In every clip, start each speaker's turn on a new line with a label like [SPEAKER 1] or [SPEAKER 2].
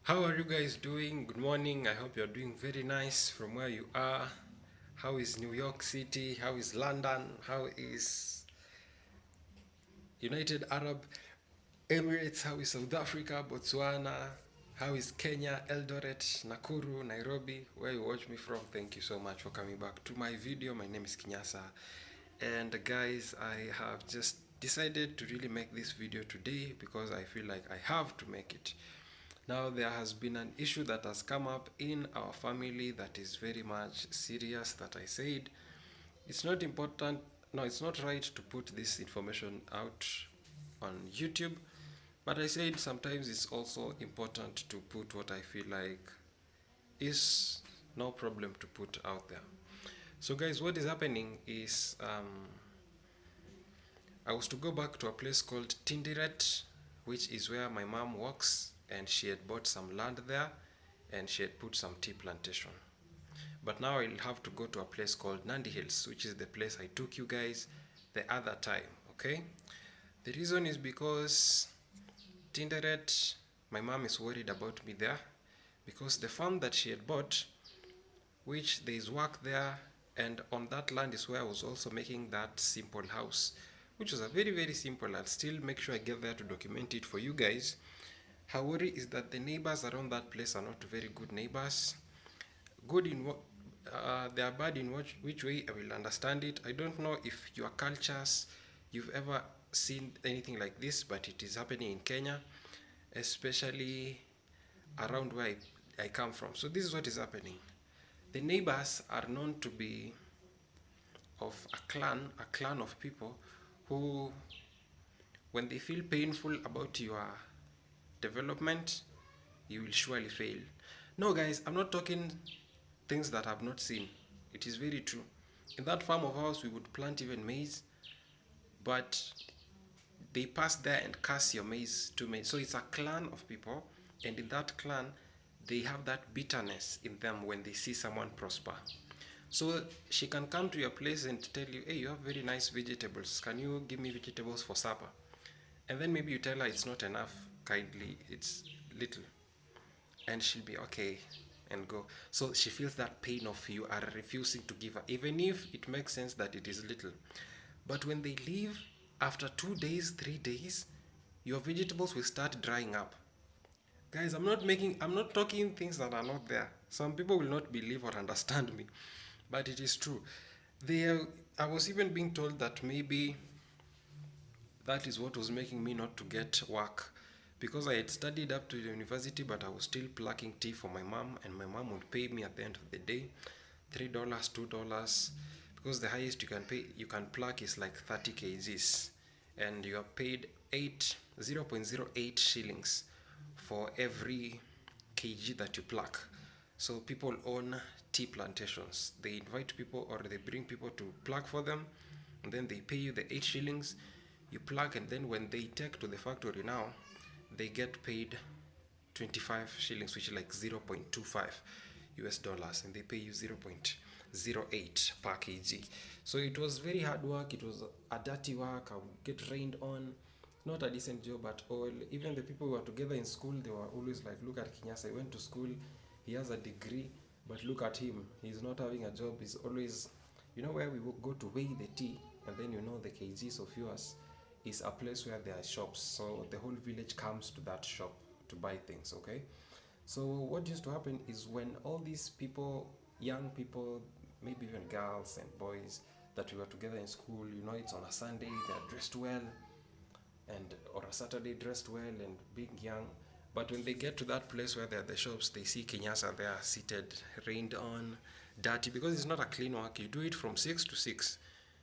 [SPEAKER 1] How are you guys doing? Good morning. I hope you're doing very nice from where you are. How is New York City? How is London? How is United Arab Emirates? How is South Africa, Botswana? How is Kenya, Eldoret, Nakuru, Nairobi? Where you watch me from? Thank you so much for coming back to my video. My name is Kinyasa. And guys, I have just decided to really make this video today because I feel like I have to make it. Now, there has been an issue that has come up in our family that is very much serious. That I said it's not important, no, it's not right to put this information out on YouTube, but I said sometimes it's also important to put what I feel like is no problem to put out there. So, guys, what is happening is I was to go back to a place called Tindiret, which is where my mom works, and she had bought some land there and she had put some tea plantation. But now I'll have to go to a place called Nandi Hills, which is the place I took you guys the other time, okay? The reason is because Tinderet, my mom is worried about me there because the farm that she had bought, which there is work there, and on that land is where I was also making that simple house, which was a very simple. I'll still make sure I get there to document it for you guys. Her worry is that the neighbors around that place are not very good neighbors. Good in what they are bad in which way I will understand it. I don't know if your cultures you've ever seen anything like this, but it is happening in Kenya, especially around where I come from. So this is what is happening. The neighbors are known to be of a clan of people who, when they feel painful about your development, you will surely fail. No, guys, I'm not talking things that I've not seen. It is very true. In that farm of ours, we would plant even maize, but they pass there and cast your maize to maize. So it's a clan of people, and in that clan, they have that bitterness in them when they see someone prosper. So she can come to your place and tell you, hey, you have very nice vegetables. Can you give me vegetables for supper? And then maybe you tell her it's not enough, kindly, it's little. And she'll be okay and go. So she feels that pain of you are refusing to give her, even if it makes sense that it is little. But when they leave, after 2 days, 3 days, your vegetables will start drying up. Guys, I'm not talking things that are not there. Some people will not believe or understand me, but it is true. I was even being told that maybe that is what was making me not to get work, because I had studied up to the university, but I was still plucking tea for my mom, and my mom would pay me at the end of the day $3, $2, because the highest you can pluck is like 30 kgs, and you are paid 0.08 shillings for every kg that you pluck. So people own tea plantations. They invite people or they bring people to pluck for them, and then they pay you the 8 shillings. You pluck, and then when they take to the factory now, they get paid 25 shillings, which is like 0.25 US dollars, and they pay you 0.08 per kg. So it was very hard work. It was a dirty work. I would get rained on. Not a decent job at all. Even the people who were together in school, they were always like, look at Kinyasa, he went to school, he has a degree, but look at him, he's not having a job. He's always, where we go to weigh the tea, and then the kgs of yours is a place where there are shops. So the whole village comes to that shop to buy things, okay? So what used to happen is when all these people, young people, maybe even girls and boys that we were together in school, it's on a Sunday, they're dressed well, and or a Saturday dressed well and being young. But when they get to that place where there are the shops, they see Kenyasa there seated, rained on, dirty, because it's not a clean work. You do it from 6 to 6.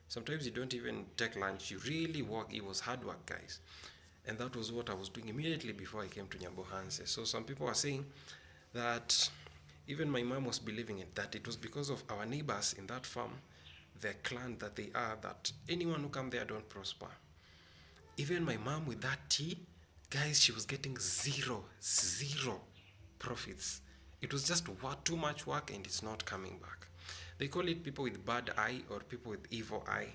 [SPEAKER 1] Sometimes you don't even take lunch. You really work. It was hard work, guys. And that was what I was doing immediately before I came to Nyambohanse. So some people are saying that even my mom was believing it, that it was because of our neighbors in that farm, the clan that they are, that anyone who come there don't prosper. Even my mom with that tea, guys, she was getting zero profits. It was just too much work, and it's not coming back. They call it people with bad eye or people with evil eye.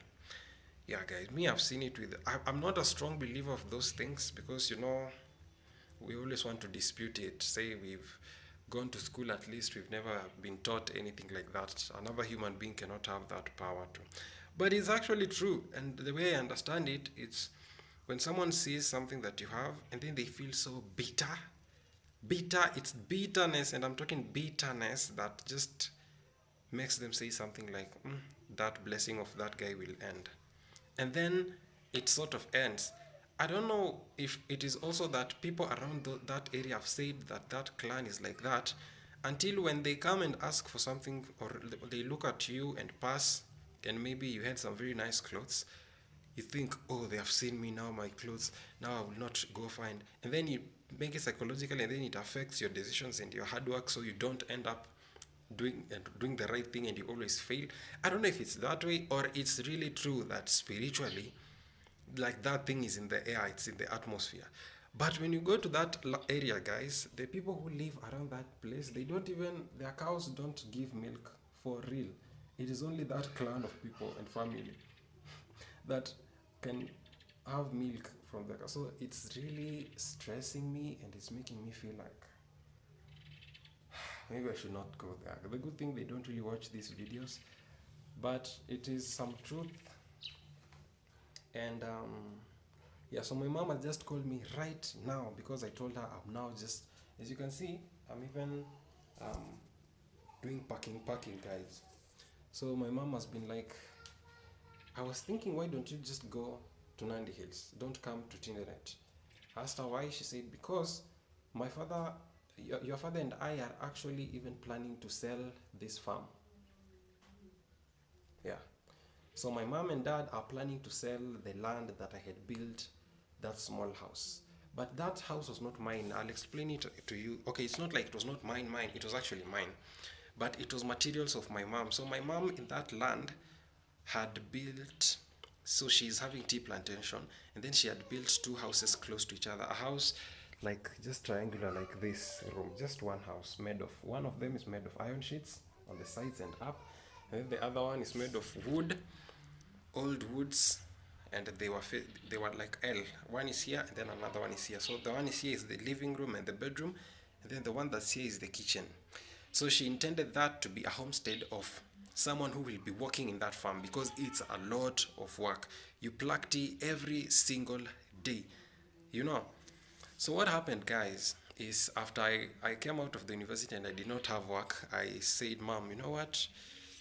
[SPEAKER 1] Yeah, guys, me, I've seen it with. I'm not a strong believer of those things because, we always want to dispute it, say we've gone to school, at least we've never been taught anything like that. Another human being cannot have that power to. But it's actually true, and the way I understand it, it's when someone sees something that you have and then they feel so bitter, it's bitterness, and I'm talking bitterness that just makes them say something like, that blessing of that guy will end. And then it sort of ends. I don't know if it is also that people around that area have said that that clan is like that, until when they come and ask for something, or they look at you and pass, and maybe you had some very nice clothes, you think, oh, they have seen me now, my clothes, now I will not go find. And then you make it psychological, and then it affects your decisions and your hard work, so you don't end up doing the right thing, and you always fail. I don't know if it's that way, or it's really true that spiritually, like, that thing is in the air, it's in the atmosphere. But when you go to that area, guys, the people who live around that place, they don't even, their cows don't give milk, for real. It is only that clan of people and family that can have milk from the cow. So it's really stressing me, and it's making me feel like maybe I should not go there. The good thing, they don't really watch these videos, but it is some truth. And yeah, so my mom has just called me right now, because I told her I'm now just, as you can see, I'm even doing packing, guys. So my mom has been like, I was thinking, why don't you just go to Nandi Hills? Don't come to Tinderet. I asked her why. She said, because my father, your father and I are actually even planning to sell this farm. Yeah. So my mom and dad are planning to sell the land that I had built, that small house. But that house was not mine. I'll explain it to you. Okay, it's not like it was not mine, it was actually mine. But it was materials of my mom. So my mom in that land had built, so she's having tea plantation, and then she had built two houses close to each other. A house like just triangular like this room, just one house, made of, one of them is made of iron sheets on the sides and up, and then the other one is made of wood, old woods, and they were like L. One is here and then another one is here. So the one is here is the living room and the bedroom, and then the one that's here is the kitchen. So she intended that to be a homestead of someone who will be working in that farm, because it's a lot of work. You pluck tea every single day, you know. So what happened, guys, is after I came out of the university and I did not have work, I said, Mom, you know what?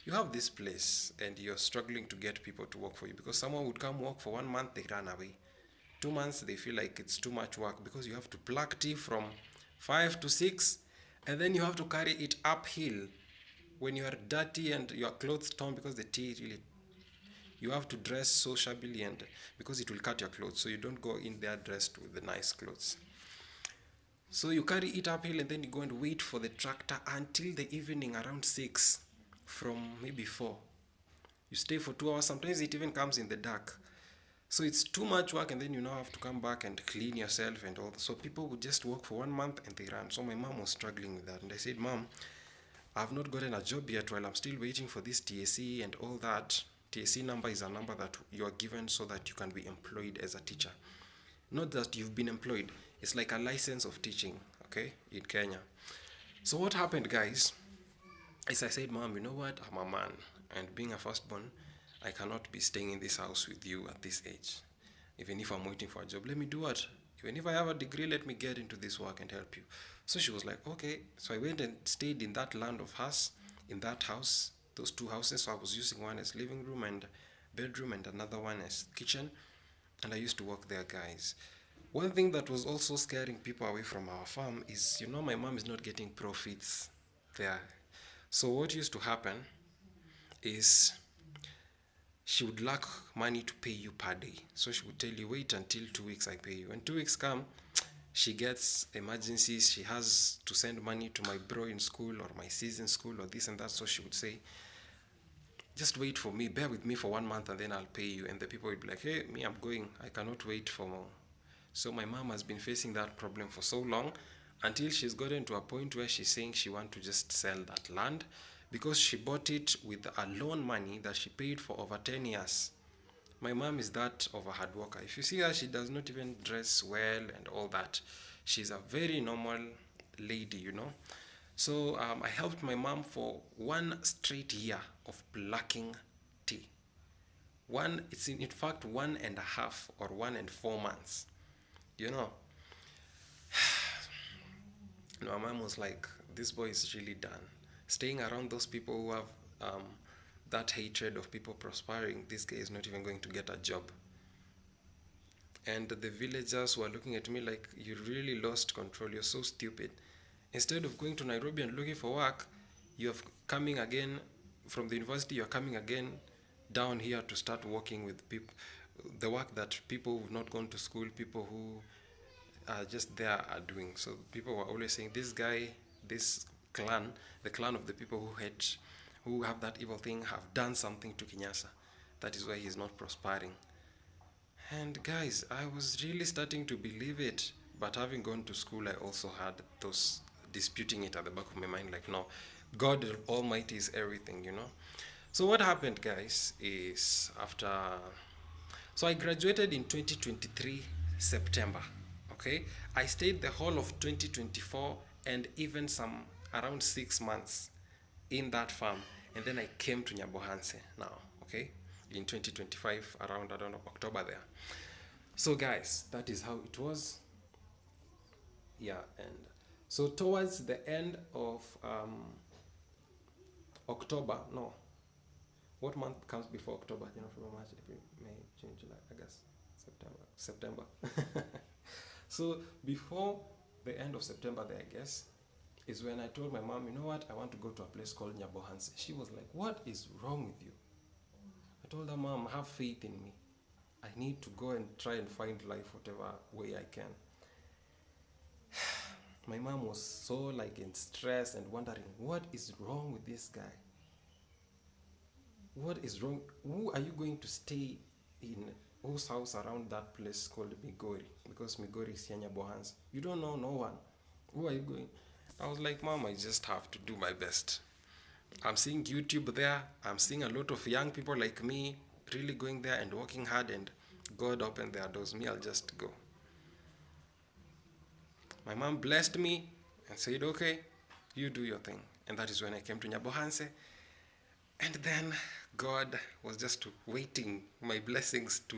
[SPEAKER 1] You have this place and you're struggling to get people to work for you, because someone would come work for 1 month, they run away. 2 months, they feel like it's too much work, because you have to pluck tea from 5 to 6, and then you have to carry it uphill when you are dirty and your clothes torn, because the tea really, you have to dress so shabbily, and because it will cut your clothes, so you don't go in there dressed with the nice clothes. So you carry it uphill, and then you go and wait for the tractor until the evening around 6, from maybe 4. You stay for 2 hours, sometimes it even comes in the dark. So it's too much work, and then you now have to come back and clean yourself and all. So people would just work for 1 month and they run. So my mom was struggling with that, and I said, Mom, I've not gotten a job yet while I'm still waiting for this TSC and all that. TSC number is a number that you are given so that you can be employed as a teacher. Not that you've been employed, it's like a license of teaching, okay, in Kenya. So what happened, guys, is I said, Mom, you know what, I'm a man, and being a firstborn, I cannot be staying in this house with you at this age. Even if I'm waiting for a job, let me do what? Even if I have a degree, let me get into this work and help you. So she was like, okay. So I went and stayed in that land of hers, in that house, those two houses. So I was using one as living room and bedroom, and another one as kitchen. And I used to work there, guys. One thing that was also scaring people away from our farm is, you know, my mom is not getting profits there. So what used to happen is she would lack money to pay you per day. So she would tell you, wait until 2 weeks, I pay you. When 2 weeks come, she gets emergencies. She has to send money to my bro in school, or my sis in school, or this and that. So she would say, just wait for me, bear with me for 1 month, and then I'll pay you. And the people would be like, hey, me, I'm going. I cannot wait for more. So my mom has been facing that problem for so long, until she's gotten to a point where she's saying she wants to just sell that land, because she bought it with a loan money that she paid for over 10 years. My mom is that of a hard worker. If you see her, she does not even dress well and all that. She's a very normal lady, you know. So I helped my mom for 1 straight year of plucking tea. It's in fact 1.5 or 1 and 4 months. You know, my mom was like, this boy is really done. Staying around those people who have that hatred of people prospering, this guy is not even going to get a job. And the villagers were looking at me like, you really lost control, you're so stupid. Instead of going to Nairobi and looking for work, you're coming again from the university, you're coming again down here to start working with people, the work that people who've not gone to school, people who are just there are doing. So people were always saying, this guy, this clan, the clan of the people who hate, who have that evil thing, have done something to Kinyasa. That is why he's not prospering. And guys, I was really starting to believe it. But having gone to school, I also had those disputing it at the back of my mind, like, no, God Almighty is everything, you know. So what happened, guys, is after, so I graduated in 2023 September. Okay, I stayed the whole of 2024 and even some around 6 months in that farm, and then I came to Nyabohanse now. Okay, in 2025 around, I don't know, October there. So guys, that is how it was. Yeah, and so towards the end of October, no, what month comes before October? January, February, March, April, May, June, July, August, September. So before the end of September there, I guess, is when I told my mom, you know what, I want to go to a place called Nyabohanse. She was like, what is wrong with you? I told her, Mom, have faith in me. I need to go and try and find life whatever way I can. My mom was so like in stress and wondering, what is wrong with this guy? What is wrong? Who are you going to stay in? Whose house around that place called Migori? Because Migori is Nyabohanse. You don't know no one. Who are you going? I was like, Mom, I just have to do my best. I'm seeing YouTube there. I'm seeing a lot of young people like me really going there and working hard, and God opened their doors. Me, I'll just go. My mom blessed me and said, okay, you do your thing. And that is when I came to Nyabohanse. And then God was just waiting my blessings to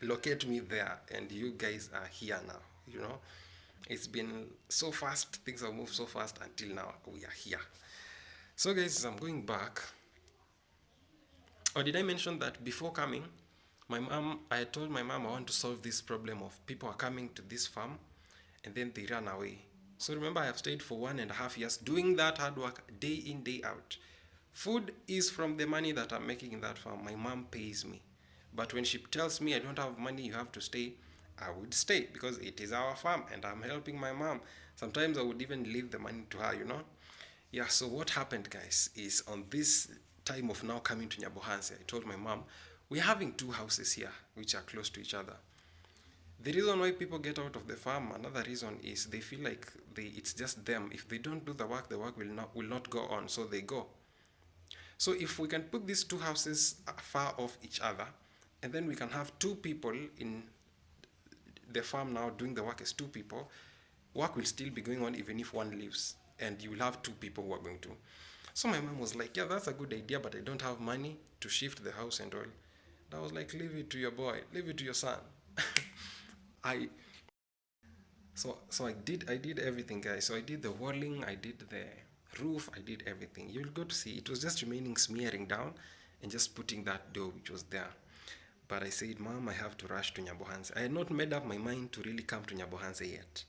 [SPEAKER 1] locate me there. And you guys are here now, you know. It's been so fast. Things have moved so fast until now we are here. So guys, I'm going back. Or did I mention that before coming, I told my mom I want to solve this problem of people are coming to this farm and then they run away. So remember, I have stayed for 1.5 years doing that hard work day in, day out. Food is from the money that I'm making in that farm. My mom pays me. But when she tells me I don't have money, you have to stay, I would stay because it is our farm and I'm helping my mom. Sometimes I would even leave the money to her, you know. Yeah, so what happened, guys, is on this time of now coming to Nyabohanse, I told my mom, we're having 2 houses here which are close to each other. The reason why people get out of the farm, another reason is they feel like it's just them. If they don't do the work will not go on, so they go. So if we can put these 2 houses far off each other, and then we can have 2 people in the farm now doing the work as 2 people, work will still be going on even if one leaves, and you will have 2 people who are going to. So my mom was like, yeah, that's a good idea, but I don't have money to shift the house and all. And I was like, leave it to your boy, leave it to your son. I so I did everything, guys. So I did the walling, I did the roof, I did everything. You'll go to see it was just remaining smearing down and just putting that door which was there. But I said, Mom, I have to rush to Nyabohanse. I had not made up my mind to really come to Nyabohanse yet.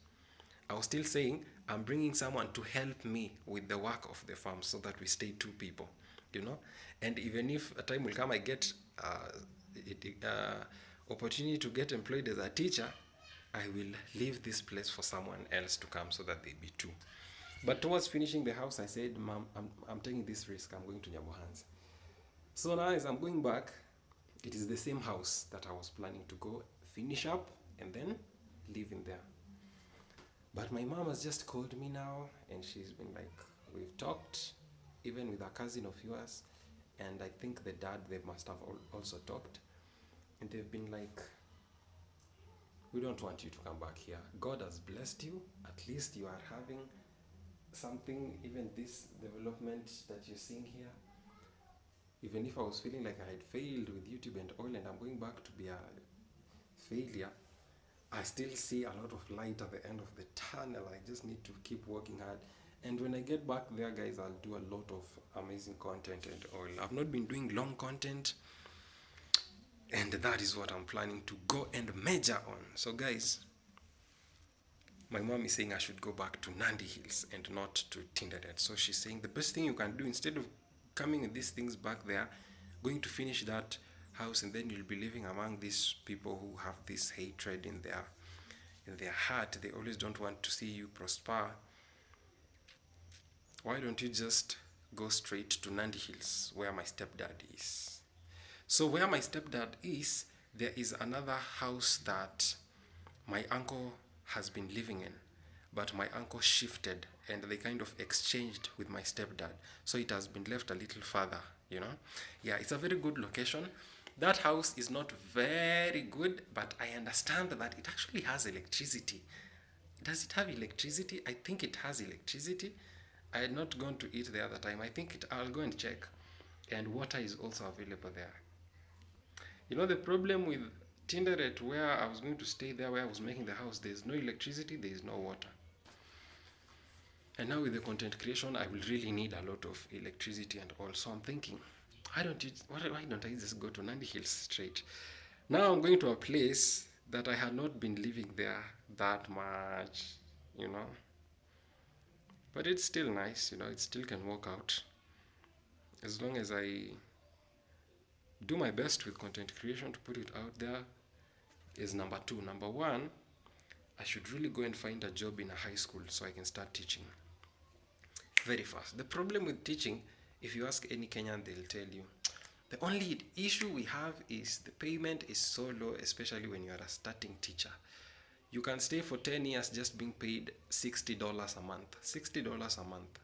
[SPEAKER 1] I was still saying, I'm bringing someone to help me with the work of the farm so that we stay 2 people, you know. And even if a time will come, I get opportunity to get employed as a teacher, I will leave this place for someone else to come so that they be 2. But towards finishing the house, I said, Mom, I'm taking this risk. I'm going to Nyabohanse. So now as I'm going back, it is the same house that I was planning to go finish up and then live in there. But my mom has just called me now and she's been like, we've talked, even with a cousin of yours, and I think the dad, they must have also talked. And they've been like, We don't want you to come back here. God has blessed you. At least you are having something, even this development that you're seeing here. Even if I was feeling like I had failed with YouTube and all, and I'm going back to be a failure, I still see a lot of light at the end of the tunnel. I just need to keep working hard. And when I get back there, guys, I'll do a lot of amazing content and all. I've not been doing long content, and that is what I'm planning to go and major on. So, guys, my mom is saying I should go back to Nandi Hills and not to Tinderet. So she's saying the best thing you can do, instead of coming with these things back there, going to finish that house, and then you'll be living among these people who have this hatred in their heart. They always don't want to see you prosper. Why don't you just go straight to Nandi Hills, where my stepdad is? So where my stepdad is, there is another house that my uncle has been living in, but my uncle shifted and they kind of exchanged with my stepdad, so it has been left a little further, you know. Yeah, it's a very good location. That house is not very good, but I understand that it actually has electricity. Does it have electricity? I think it has electricity. I had not gone to it the other time. I'll go and check. And water is also available there. You know, the problem with Tinderet, where I was going to stay there, where I was making the house, there's no electricity, there's no water. And now with the content creation, I will really need a lot of electricity and all. So I'm thinking, why don't I just go to Nandi Hills straight? Now I'm going to a place that I had not been living there that much, you know. But it's still nice, you know, it still can work out. As long as I do my best with content creation to put it out there, is number two. Number one, I should really go and find a job in a high school so I can start teaching very fast. The problem with teaching, if you ask any Kenyan, they'll tell you the only issue we have is the payment is so low, especially when you are a starting teacher. You can stay for 10 years just being paid $60 a month. $60 a month.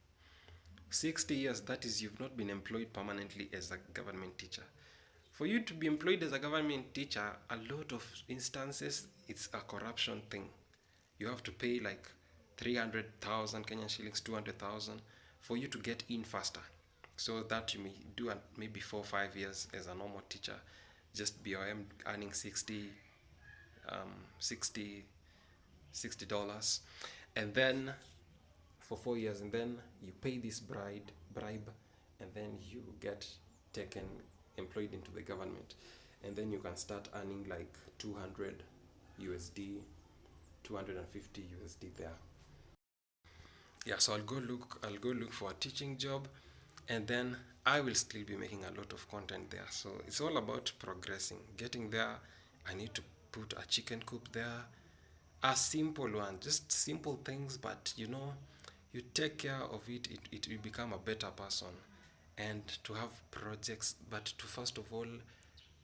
[SPEAKER 1] 60 years, that is, you've not been employed permanently as a government teacher. For you to be employed as a government teacher, a lot of instances, it's a corruption thing. You have to pay like 300,000 Kenyan shillings, 200,000 for you to get in faster. So that you may do maybe 4 or 5 years as a normal teacher, just BOM earning 60 dollars, and then for 4 years, and then you pay this bribe, and then you get taken employed into the government, and then you can start earning like 200 USD, 250 USD there. Yeah, so I'll go look for a teaching job, and then I will still be making a lot of content there. So it's all about progressing, getting there. I need to put a chicken coop there, a simple one, just simple things, but you know, you take care of it will become a better person. And to have projects, but to first of all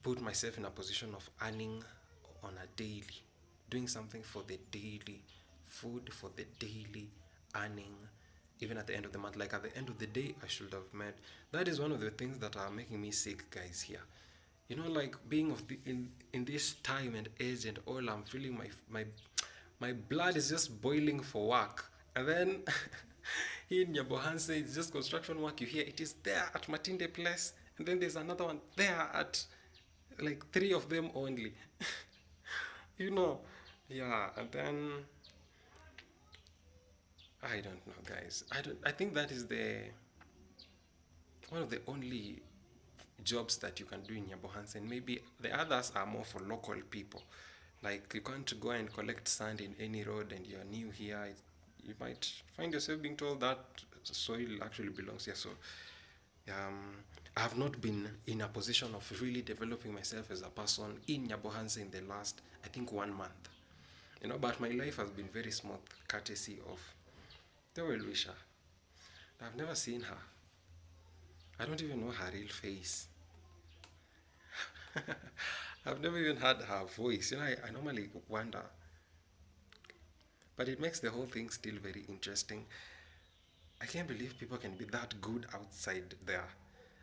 [SPEAKER 1] put myself in a position of earning on a daily, doing something for the daily food, for the daily earning, even at the end of the month. Like at the end of the day, I should have met. That is one of the things that are making me sick, guys, here. You know, like being in this time and age and all, I'm feeling my blood is just boiling for work. And then here in Nyabohanse, it's just construction work. You hear it is there at Matinde Place, and then there's another one there at like 3 of them only. You know, yeah. And then I don't know, guys. I think that is the one of the only jobs that you can do in Nyabohansen. Maybe the others are more for local people. Like you can't go and collect sand in any road and you're new here. You might find yourself being told that soil actually belongs here. So I have not been in a position of really developing myself as a person in Nyabohanse in the last, I think, 1 month. You know, but my life has been very smooth, courtesy of the well wisher. I've never seen her. I don't even know her real face. I've never even heard her voice. You know, I normally wonder. But it makes the whole thing still very interesting. I can't believe people can be that good outside there.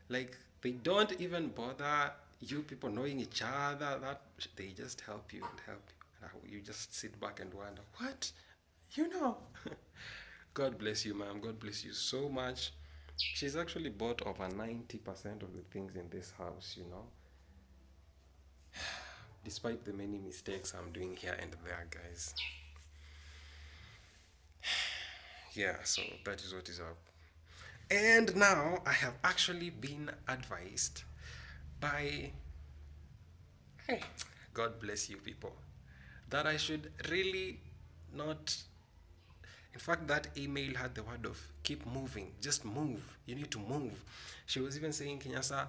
[SPEAKER 1] Like, they don't even bother you people knowing each other. That they just help you and help you. You just sit back and wonder, what? You know. God bless you, ma'am. God bless you so much. She's actually bought over 90% of the things in this house, despite the many mistakes I'm doing here and there, guys. Yeah, so that is what is up. And now I have actually been advised by, hey, God bless you people, that I should really not. In fact, that email had the word of keep moving, just move. You need to move. She was even saying, Kenyasa,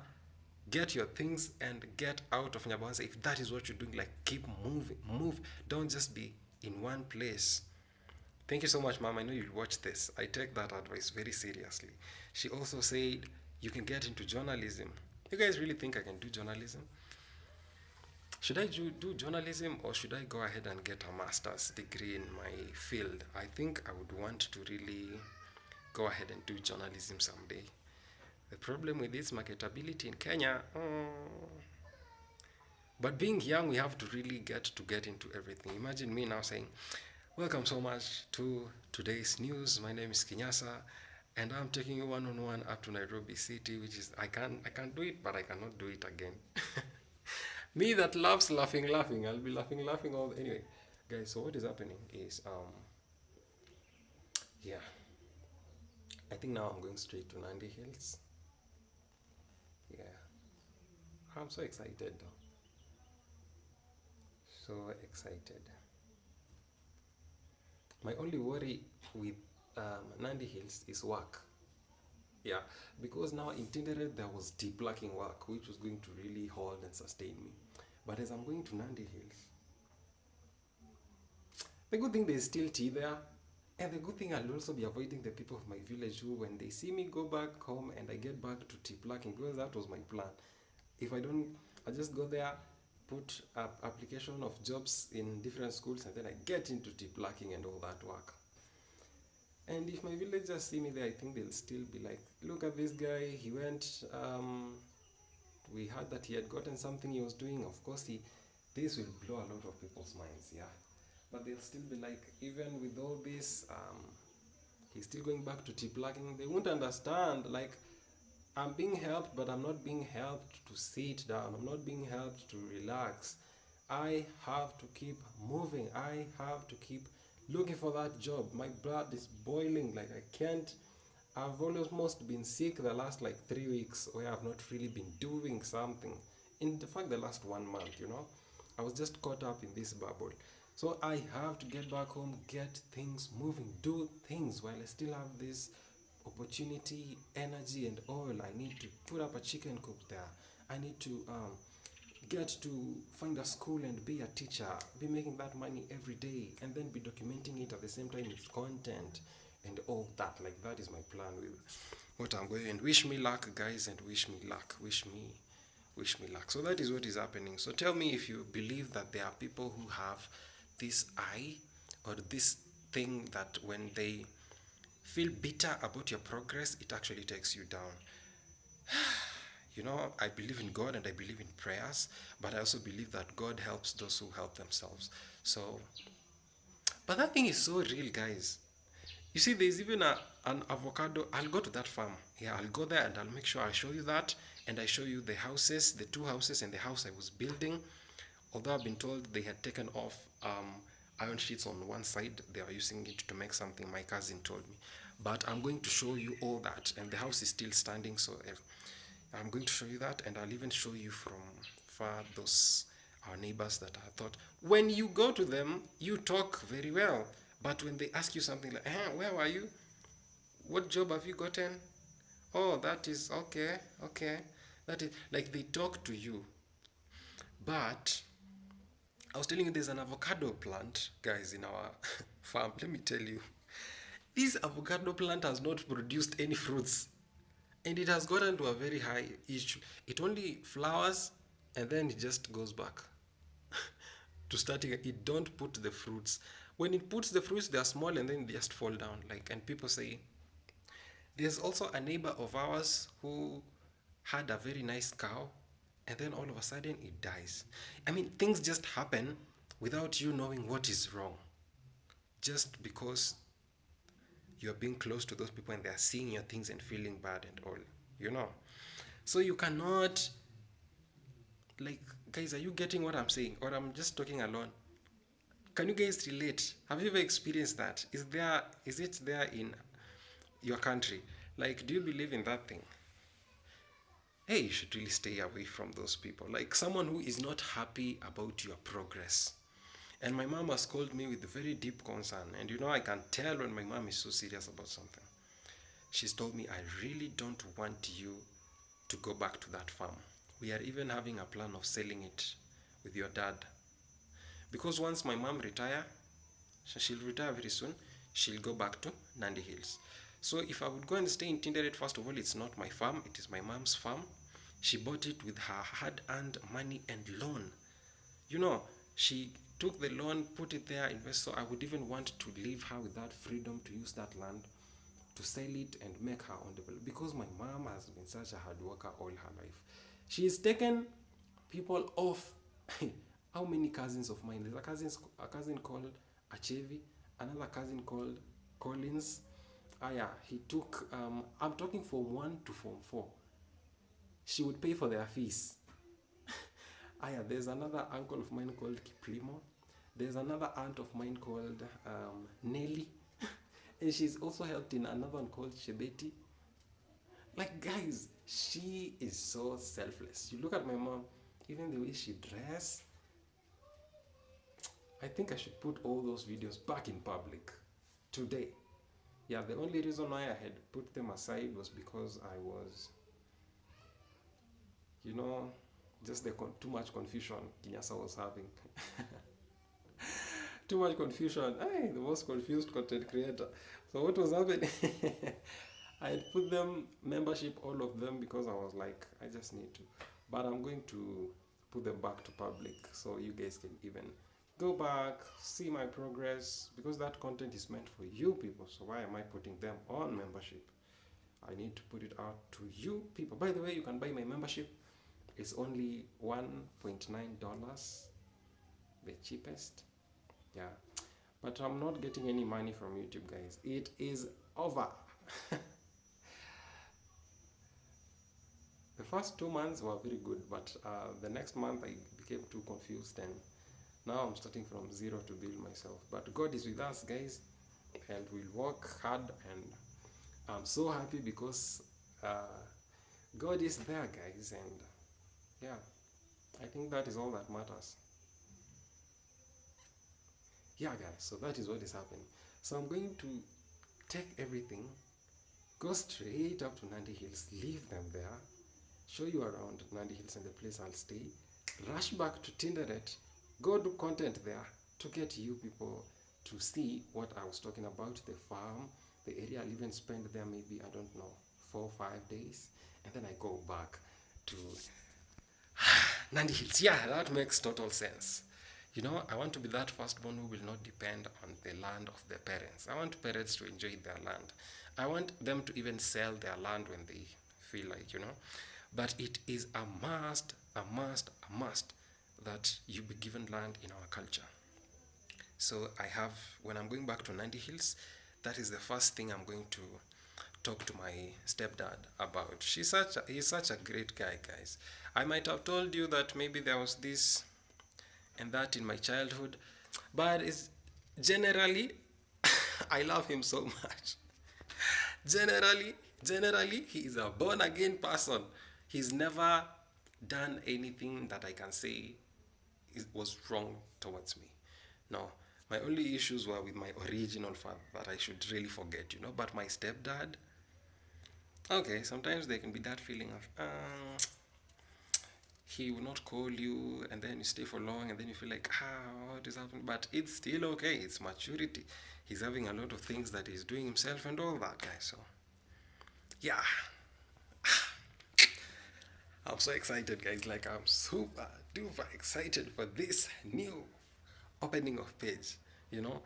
[SPEAKER 1] get your things and get out of Nyabanza. If that is what you're doing, like keep moving, move. Don't just be in one place. Thank you so much, mom. I know you'll watch this. I take that advice very seriously. She also said you can get into journalism. You guys really think I can do journalism? Should I do journalism or should I go ahead and get a master's degree in my field? I think I would want to really go ahead and do journalism someday. The problem with this marketability in Kenya, but being young, we have to really get into everything. Imagine me now saying, "Welcome so much to today's news. My name is Kinyasa, and I'm taking you one-on-one up to Nairobi City, which is I can do it, but I cannot do it again." Me that loves laughing. I'll be laughing all anyway, guys. So what is happening is yeah, I think now I'm going straight to Nandi Hills. Yeah, I'm so excited though, so excited. My only worry with Nandi Hills is work. Yeah, because now in Tinderet there was deep lacking work, which was going to really hold and sustain me. But as I'm going to Nandi Hills, the good thing there's still tea there. And the good thing I'll also be avoiding the people of my village who, when they see me go back home and I get back to tea plucking, because that was my plan. If I don't, I just go there, put up application of jobs in different schools, and then I get into tea plucking and all that work. And if my villagers see me there, I think they'll still be like, look at this guy, he went, we heard that he had gotten something he was doing. Of course, this will blow a lot of people's minds, yeah. But they'll still be like, even with all this, he's still going back to tea plugging. They won't understand, like, I'm being helped, but I'm not being helped to sit down. I'm not being helped to relax. I have to keep moving. I have to keep looking for that job. My blood is boiling. Like, I can't. I've almost been sick the last like 3 weeks where I've not really been doing something. In fact, the last 1 month. I was just caught up in this bubble. So I have to get back home, get things moving, do things while I still have this opportunity, energy, and oil. I need to put up a chicken coop there. I need to get to find a school and be a teacher, be making that money every day, and then be documenting it at the same time with content and all that. Like, that is my plan with what I'm going. And wish me luck, guys, and wish me luck. Wish me luck. So that is what is happening. So tell me if you believe that there are people who have this eye or this thing that when they feel bitter about your progress, it actually takes you down. I believe in God and I believe in prayers, but I also believe that God helps those who help themselves. So, but that thing is so real, guys. You see, there's even an avocado. I'll go to that farm. Yeah, I'll go there and I'll make sure I show you that. And I show you the houses, the two houses and the house I was building. Although I've been told they had taken off iron sheets on one side, they are using it to make something, my cousin told me. But I'm going to show you all that. And the house is still standing, so I'm going to show you that. And I'll even show you from far those our neighbors that I thought, when you go to them, you talk very well. But when they ask you something like, where were you? What job have you gotten? Oh, that is okay, okay. That is like they talk to you. But I was telling you there's an avocado plant, guys, in our farm. Let me tell you, this avocado plant has not produced any fruits. And it has gotten to a very high issue. It only flowers and then it just goes back to starting. It don't put the fruits. When it puts the fruits, they are small and then they just fall down. And people say, there's also a neighbor of ours who had a very nice cow and then all of a sudden it dies. I mean, things just happen without you knowing what is wrong, just because you're being close to those people and they're seeing your things and feeling bad and all, you know. So you cannot, like, guys, are you getting what I'm saying? Or I'm just talking alone? Can you guys relate? Have you ever experienced that? Is it there in your country? Like, do you believe in that thing? Hey, you should really stay away from those people. Like someone who is not happy about your progress. And my mom has called me with very deep concern. And you know, I can tell when my mom is so serious about something. She's told me, I really don't want you to go back to that farm. We are even having a plan of selling it with your dad. Because once my mom retire, she'll retire very soon, she'll go back to Nandi Hills. So if I would go and stay in Tinderet, first of all, it's not my farm, it is my mom's farm. She bought it with her hard-earned money and loan. You know, she took the loan, put it there, invest. So I would even want to leave her with that freedom to use that land, to sell it and make her own development. Because my mom has been such a hard worker all her life. She's taken people off. How many cousins of mine? There's a cousin called Achevi, another cousin called Collins. Ah yeah, he took I'm talking Form 1 to Form 4. She would pay for their fees. Ah yeah, there's another uncle of mine called Kiplimo. There's another aunt of mine called Nelly. And she's also helped in another one called Shebeti. Like, guys, she is so selfless. You look at my mom, even the way she dress. I think I should put all those videos back in public today. Yeah, the only reason why I had put them aside was because I was, you know, just too much confusion Kinyasa was having. Too much confusion. Hey, the most confused content creator. So what was happening? I had put them membership, all of them, because I was like, I just need to. But I'm going to put them back to public so you guys can even go back, see my progress, because that content is meant for you people. So why am I putting them on membership? I need to put it out to you people. By the way, you can buy my membership. It's only $1.9, the cheapest. Yeah, but I'm not getting any money from YouTube, guys. It is over. The first 2 months were very good, but the next month I became too confused, and now I'm starting from zero to build myself. But God is with us, guys, and we'll work hard. And I'm so happy because God is there, guys, and yeah, I think that is all that matters. Yeah, guys, so that is what is happening. So I'm going to take everything, go straight up to Nandi Hills, leave them there, show you around Nandi Hills and the place I'll stay, rush back to Tinderet, go do content there to get you people to see what I was talking about, the farm, the area. I'll even spend there maybe, I don't know, 4 or 5 days, and then I go back to Nandi Hills. Yeah, that makes total sense. You know, I want to be that firstborn who will not depend on the land of the parents. I want parents to enjoy their land. I want them to even sell their land when they feel like, you know. But it is a must, a must, a must that you be given land in our culture. So I have, when I'm going back to Nandi Hills, that is the first thing I'm going to talk to my stepdad about. He's such a great guy, guys. I might have told you that maybe there was this and that in my childhood, but it's generally I love him so much. generally Generally he is a born again person. He's never done anything that I can say was wrong towards me. No, my only issues were with my original father that I should really forget, you know. But my stepdad, okay, sometimes there can be that feeling of he will not call you, and then you stay for long, and then you feel like, what is happening? But it's still okay. It's maturity. He's having a lot of things that he's doing himself and all that, guys. So yeah, I'm so excited, guys. Like, I'm super duper excited for this new opening of page. You know,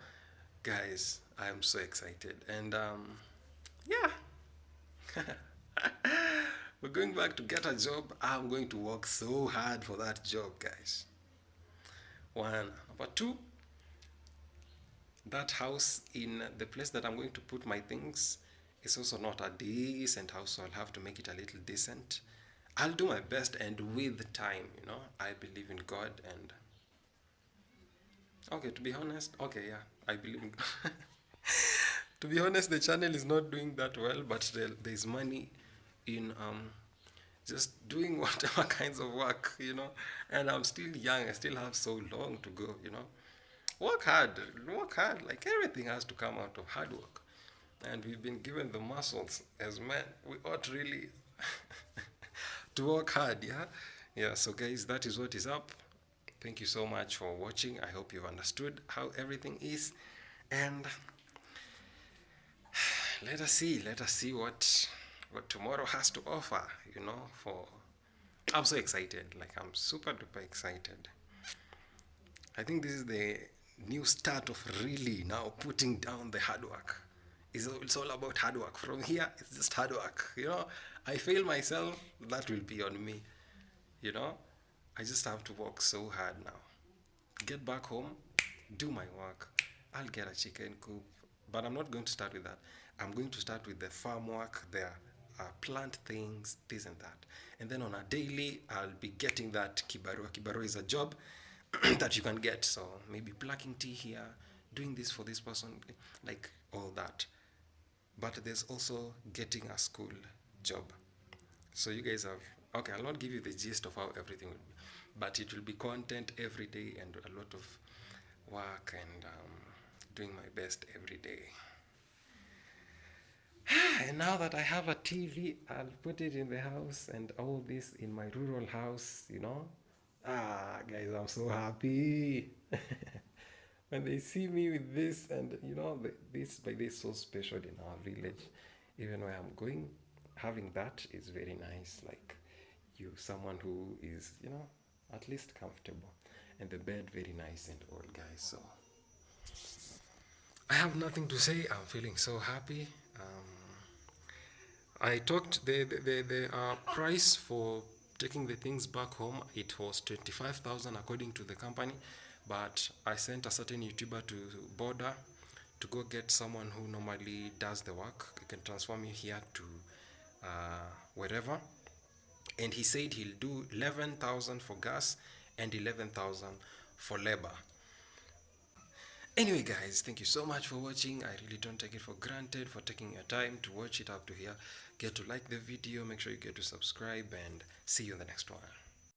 [SPEAKER 1] guys, I'm so excited. And yeah, we're going back to get a job. I'm going to work so hard for that job, guys. One. Number two, that house in the place that I'm going to put my things is also not a decent house, so I'll have to make it a little decent. I'll do my best, and with time, I believe in God. And okay, to be honest, okay, yeah, I believe in God. To be honest, the channel is not doing that well, but there's money in just doing whatever kinds of work, and I'm still young. I still have so long to go. Work hard, work hard. Like, everything has to come out of hard work, and we've been given the muscles as men. We ought really to work hard. Yeah. So guys, that is what is up. Thank you so much for watching. I hope you've understood how everything is, and let us see what tomorrow has to offer. For I'm so excited. Like, I'm super duper excited. I think this is the new start of really now putting down the hard work. It's all about hard work. From here, it's just hard work. I fail myself, that will be on me. You know, I just have to work so hard now. Get back home, do my work. I'll get a chicken coop, but I'm not going to start with that. I'm going to start with the farm work there. Plant things, this and that. And then on a daily, I'll be getting that kibarua. Kibarua is a job that you can get. So maybe plucking tea here, doing this for this person, like all that. But there's also getting a school job. So you guys have, okay, I'll not give you the gist of how everything will be, but it will be content every day and a lot of work and doing my best every day. And now that I have a TV, I'll put it in the house and all this in my rural house. Guys, I'm so happy. When they see me with this, and this by this so special in our village, even where I'm going, having that is very nice. Like, someone who is, at least comfortable, and the bed very nice and all, guys. So I have nothing to say. I'm feeling so happy. I talked the price for taking the things back home. It was 25,000 according to the company, but I sent a certain YouTuber to border to go get someone who normally does the work. He can transfer me here to wherever, and he said he'll do 11,000 for gas and 11,000 for labor. Anyway, guys, thank you so much for watching. I really don't take it for granted for taking your time to watch it up to here. Get to like the video, make sure you get to subscribe, and see you in the next one.